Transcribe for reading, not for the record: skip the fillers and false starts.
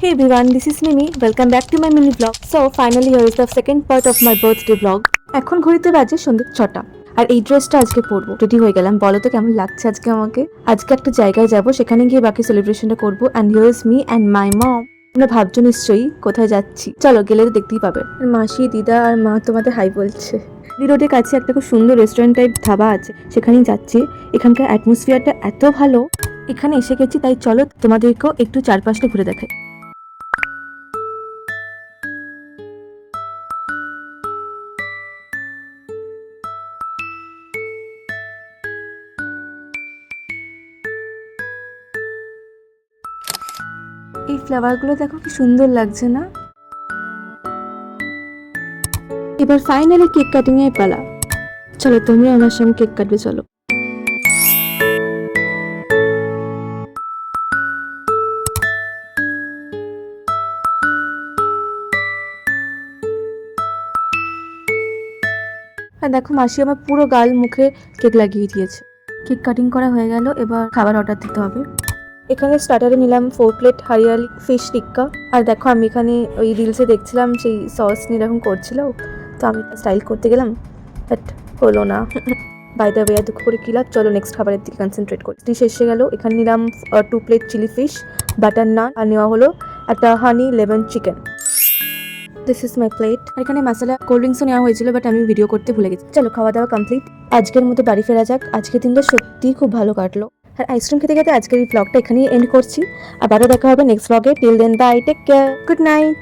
Hey everyone, this is Mimi. Welcome back to my mini vlog. So finally here is the second part of my birthday vlog. এখন ঘড়িতে বাজে সন্ধ্যে 6টা আর এই ড্রেসটা আজকে পরবো। রেডি হয়ে গেলাম, বলো তো কেমন লাগছে আজকে আমাকে। আজকে একটা জায়গায় যাব, সেখানে গিয়ে বাকি সেলিব্রেশনটা করবো। And here is me and my mom. তোমরা ভাবছো নিশ্চয়ই কোথায় যাচ্ছি, চলো গেলে তো দেখতেই পাবে। মাসি, দিদা আর মা তোমাদের হাই বলছে। রোডের কাছে একটা খুব সুন্দর রেস্টুরেন্ট টাইপ ধাবা আছে, সেখানেই যাচ্ছি। এখানকার অ্যাটমসফিয়ারটা এত ভালো, এখানে এসে গেছি, তাই চলো তোমাদেরকেও একটু চারপাশটা ঘুরে দেখাই। এই ফ্লাওয়ারগুলো দেখো কি সুন্দর লাগছে না। এবার ফাইনালি কেক কাটিং এর পালা। চলো তোমরা আমার সঙ্গে কেক কাটবে, চলো। আর দেখো মাসি আমার পুরো গাল মুখে কেক লাগিয়ে দিয়েছে। কেক কাটিং করা হয়ে গেল, এবার খাবার অর্ডার দিতে হবে। এখানে স্টার্টারে নিলাম 4 প্লেট হারিয়ালি ফিশ টিক্কা। আর দেখো আমি এখানে ওই রিলসে দেখছিলাম সেই সস নিয়ে এরকম করছিল, তো আমি স্টাইল করতে গেলাম, বাট হলো না। বাই দ্য ওয়ে, আর দুঃখ করে কি লাভ, চলো নেক্সট খাবারের দিকে কনসেন্ট্রেট করি। ডিশ এসে গেল, এখানে নিলাম 2 plate chilli fish, butter naan, আর নেওয়া হলো একটা honey lemon chicken. This is my plate. আর এখানে মশলা কোল্ড ড্রিঙ্কসও নেওয়া হয়েছিল, বাট আমি ভিডিও করতে ভুলে গেছি। চলো খাওয়া দাওয়া কমপ্লিট, আজকের মতো বাড়ি ফেরা যাক। আজকের দিনটা সত্যিই খুব ভালো কাটলো। আর আইসক্রিম খেতে খেতে আজকের এই ব্লগটা এখানেই এন্ড করছি। আবারও দেখা হবে নেক্সট ব্লগে। Till then bye, take care, good night.